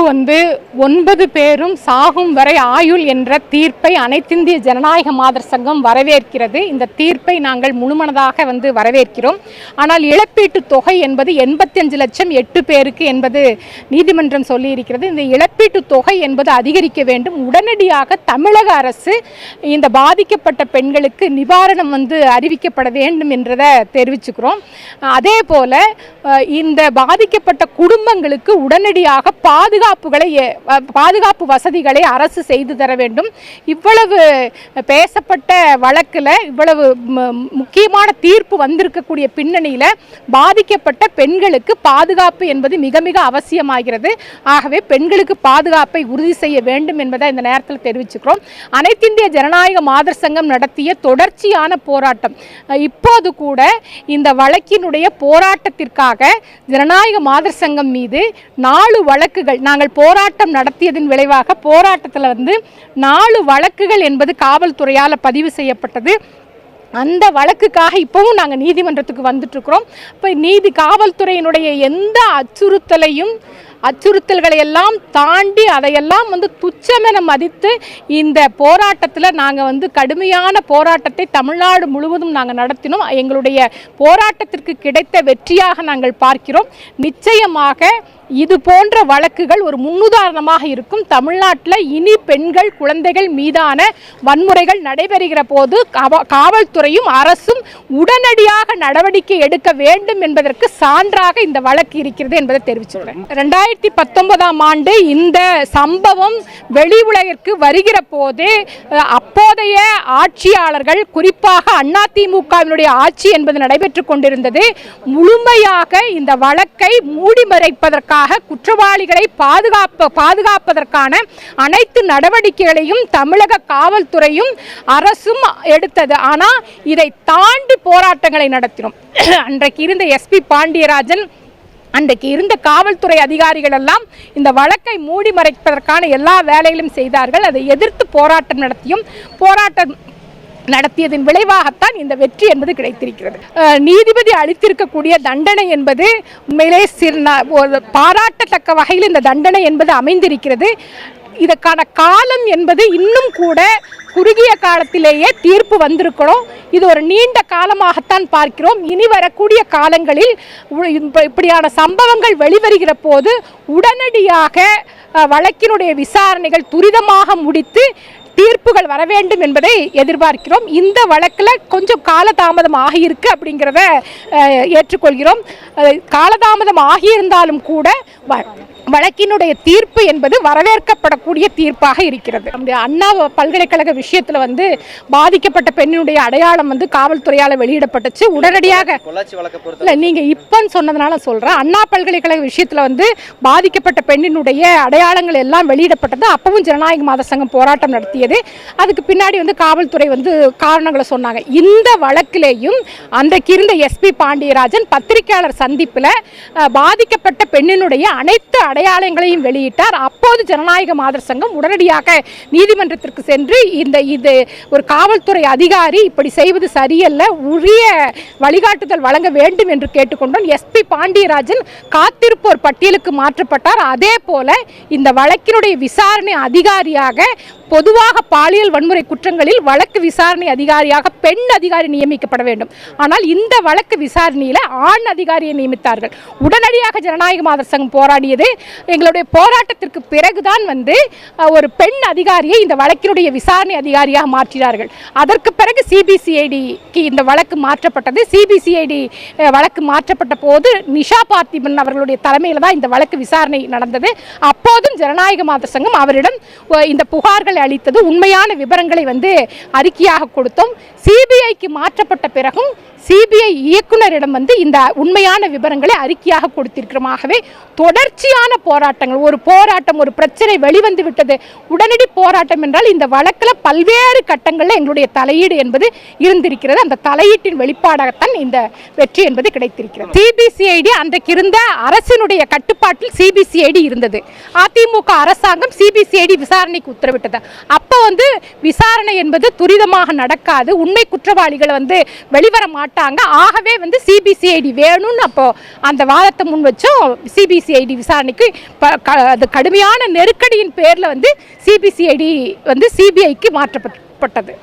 9 பேரும் சாகும் வரை ஆயுள் என்ற தீர்ப்பை அனைத்திந்திய ஜனநாயக மாதர் சங்கம் வரவேற்கிறது. இந்த தீர்ப்பை நாங்கள் முழுமனதாக வரவேற்கிறோம். ஆனால் இழப்பீட்டு தொகை என்பது 85 லட்சம் 8 பேருக்கு என்பது நீதிமன்றம் சொல்லியிருக்கிறது. இந்த இழப்பீட்டு தொகை என்பது அதிகரிக்க வேண்டும். உடனடியாக தமிழக அரசு இந்த பாதிக்கப்பட்ட பெண்களுக்கு நிவாரணம் அறிவிக்கப்பட வேண்டும் என்றதை தெரிவிச்சுக்கிறோம். அதே போல இந்த பாதிக்கப்பட்ட குடும்பங்களுக்கு உடனடியாக பாதுகாப்பு வசதிகளை அரசு செய்து தர வேண்டும். இவ்வளவு பேசப்பட்ட வழக்கில் இவ்வளவு முக்கியமான தீர்ப்பு வந்திருக்கக்கூடிய பின்னணியில் பாதிக்கப்பட்ட பெண்களுக்கு பாதுகாப்பு என்பது மிக மிக அவசியமாகிறது. ஆகவே பெண்களுக்கு பாதுகாப்பை உறுதி செய்ய வேண்டும் என்பதை இந்த நேரத்தில் தெரிவிச்சுக்கிறோம். அனைத்திந்திய ஜனநாயக மாதர் சங்கம் நடத்திய தொடர்ச்சியான போராட்டம் இப்போது கூட இந்த வழக்கினுடைய போராட்டத்திற்காக ஜனநாயக மாதர் சங்கம் மீது 4 வழக்குகள் நாங்கள் போராட்டம் நடத்தியதன் விளைவாக போராட்டத்தில் 4 வழக்குகள் என்பது காவல்துறையால் பதிவு செய்யப்பட்டது. அந்த வழக்குக்காக இப்போவும் நாங்கள் நீதிமன்றத்துக்கு வந்துட்டுருக்கிறோம். இப்போ காவல்துறையினுடைய எந்த அச்சுறுத்தல்களை எல்லாம் தாண்டி அதையெல்லாம் துச்சமென மதித்து இந்த போராட்டத்தில் நாங்கள் கடுமையான போராட்டத்தை தமிழ்நாடு முழுவதும் நாங்கள் நடத்தினோம். எங்களுடைய போராட்டத்திற்கு கிடைத்த வெற்றியாக நாங்கள் பார்க்கிறோம். நிச்சயமாக இது போன்ற வழக்குகள் ஒரு முன்னுதாரணமாக இருக்கும். தமிழ்நாட்டில் இனி பெண்கள் குழந்தைகள் மீதான வன்முறைகள் நடைபெறுகிற போது காவல்துறையும் அரசும் உடனடியாக நடவடிக்கை எடுக்க வேண்டும் என்பதற்கு சான்றாக இந்த வழக்கு இருக்கிறது என்பதை தெரிவிச்சுள்ளேன். 2019ஆம் ஆண்டு இந்த சம்பவம் வெளி உலகிற்கு வருகிற போது அப்போதைய ஆட்சியாளர்கள், குறிப்பாக அதிமுகவினுடைய ஆட்சி என்பது நடைபெற்றுக் கொண்டிருந்தது. முழுமையாக இந்த வழக்கை மூடி மறைப்பதற்காக குற்றவாளிகளை பாதுகாப்பதற்கான அனைத்து நடவடிக்கைகளையும் தமிழக காவல்துறையும் அரசும் எடுத்தது. ஆனால் இதை தாண்டி போராட்டங்களை நடத்தினோம். அன்றைக்கு இருந்த எஸ்பி பாண்டியராஜன், அன்றைக்கு இருந்த காவல்துறை அதிகாரிகள் எல்லாம் இந்த வழக்கை மூடி மறைப்பதற்கான எல்லா வேலைகளும் செய்தார்கள். அதை எதிர்த்து போராட்டம் நடத்தியதன் விளைவாகத்தான் இந்த வெற்றி என்பது கிடைத்திருக்கிறது. நீதிபதி அளித்திருக்கக்கூடிய தண்டனை என்பது உண்மையிலே பாராட்டத்தக்க வகையில் இந்த தண்டனை என்பது அமைந்திருக்கிறது. இதற்கான காலம் என்பது இன்னும் கூட குறுகிய காலத்திலேயே தீர்ப்பு வந்திருக்கணும். இது ஒரு நீண்ட காலமாகத்தான் பார்க்கிறோம். இனி வரக்கூடிய காலங்களில் இப்படியான சம்பவங்கள் வெளிவருகிற போது உடனடியாக வழக்கினுடைய விசாரணைகள் துரிதமாக முடித்து தீர்ப்புகள் வர வேண்டும் என்பதை எதிர்பார்க்கிறோம். இந்த வழக்கில் கொஞ்சம் காலதாமதம் ஆகியிருக்கு அப்படிங்கிறத ஏற்றுக்கொள்கிறோம். காலதாமதம் ஆகியிருந்தாலும் கூட வழக்கினுடைய தீர்ப்பு என்பது வரவேற்கப்படக்கூடிய தீர்ப்பாக இருக்கிறது. அண்ணா பல்கலைக்கழக விஷயத்தில் பாதிக்கப்பட்ட பெண்ணினுடைய அடையாளம் காவல்துறையால் வெளியிடப்பட்டுச்சு. உடனடியாக இல்லை, நீங்கள் இப்போன்னு சொன்னதுனால சொல்கிறேன். அண்ணா பல்கலைக்கழக விஷயத்தில் பாதிக்கப்பட்ட பெண்ணினுடைய அடையாளங்கள் எல்லாம் வெளியிடப்பட்டது. அப்பவும் ஜனநாயக மாதர் சங்கம் போராட்டம் நடத்தியது. அதுக்கு பின்னாடி காவல்துறை காரணங்களை சொன்னாங்க. இந்த வழக்கிலேயும் அன்றைக்கு இருந்த எஸ்பி பாண்டியராஜன் பத்திரிகையாளர் சந்திப்பில் பாதிக்கப்பட்ட பெண்ணினுடைய அனைத்து அடையாளங்களையும் வெளியிட்டார். அப்போது ஜனநாயக மாதர் சங்கம் உடனடியாக நீதிமன்றத்திற்கு சென்று இது ஒரு காவல்துறை அதிகாரி இப்படி செய்வது சரியல்ல, உரிய வழிகாட்டுதல் வழங்க வேண்டும் என்று கேட்டுக்கொண்டோம். எஸ்பி பாண்டியராஜன் காத்திருப்போர் பட்டியலுக்கு மாற்றப்பட்டார். அதே போல இந்த வழக்கினுடைய விசாரணை அதிகாரியாக பொதுவாக பாலியல் வன்முறை குற்றங்களில் வழக்கு விசாரணை அதிகாரியாக பெண் அதிகாரி நியமிக்கப்பட வேண்டும். ஆனால் இந்த வழக்கு விசாரணையில் ஆண் அதிகாரியை நியமித்தார்கள். உடனடியாக ஜனநாயக மாதர் சங்கம் போராடியது. எங்களுடைய போராட்டத்திற்கு பிறகுதான் ஒரு பெண் அதிகாரியை இந்த வழக்கினுடைய விசாரணை அதிகாரியாக மாற்றினார்கள். அதற்கு பிறகு சிபிசிஐடிக்கு இந்த வழக்கு மாற்றப்பட்டது. சிபிசிஐடி வழக்கு மாற்றப்பட்ட போது நிஷா பார்த்திபன் அவர்களுடைய தலைமையில் தான் இந்த வழக்கு விசாரணை நடந்தது. அப்போதும் ஜனநாயக மாதர் சங்கம் அவரிடம் இந்த புகார்கள் அளித்தது, உண்மையான விவரங்களை அறிக்கையாக கொடுத்தோம். சிபிஐக்கு மாற்றப்பட்ட பிறகும் சிபிஐ இயக்குனரிடம் இந்த உண்மையான விவரங்களை அறிக்கையாக கொடுத்திருக்கிறோம். ஆகவே தொடர்ச்சியான போராட்டங்கள், ஒரு பிரச்சனை வெளிவந்து விட்டது, உடனடி போராட்டம் என்றால் இந்த வழக்கில் பல்வேறு கட்டங்களில் எங்களுடைய தலையீடு என்பது இருந்திருக்கிறது. அந்த தலையீட்டின் வெளிப்பாடாகத்தான் இந்த வெற்றி என்பது கிடைத்திருக்கிறது. சிபிசிஐடி அன்றைக்கு இருந்த அரசினுடைய கட்டுப்பாட்டில் சிபிசிஐடி இருந்தது. அதிமுக அரசாங்கம் சிபிசிஐடி விசாரணைக்கு உத்தரவிட்டது. அப்போ வந்து விசாரணை என்பது துரிதமாக நடக்காது, உண்மை குற்றவாளிகள் வந்து வெளிவர மாட்டாங்க. ஆகவே வந்து சிபிசிஐடி வேணும்னு அப்போ அந்த வாதத்தை முன் வச்சோம். சிபிசிஐடி விசாரணைக்கு அது கடுமையான நெருக்கடியின் பேரில் வந்து சிபிசிஐடி வந்து சிபிஐக்கு மாற்றப்பட்டது.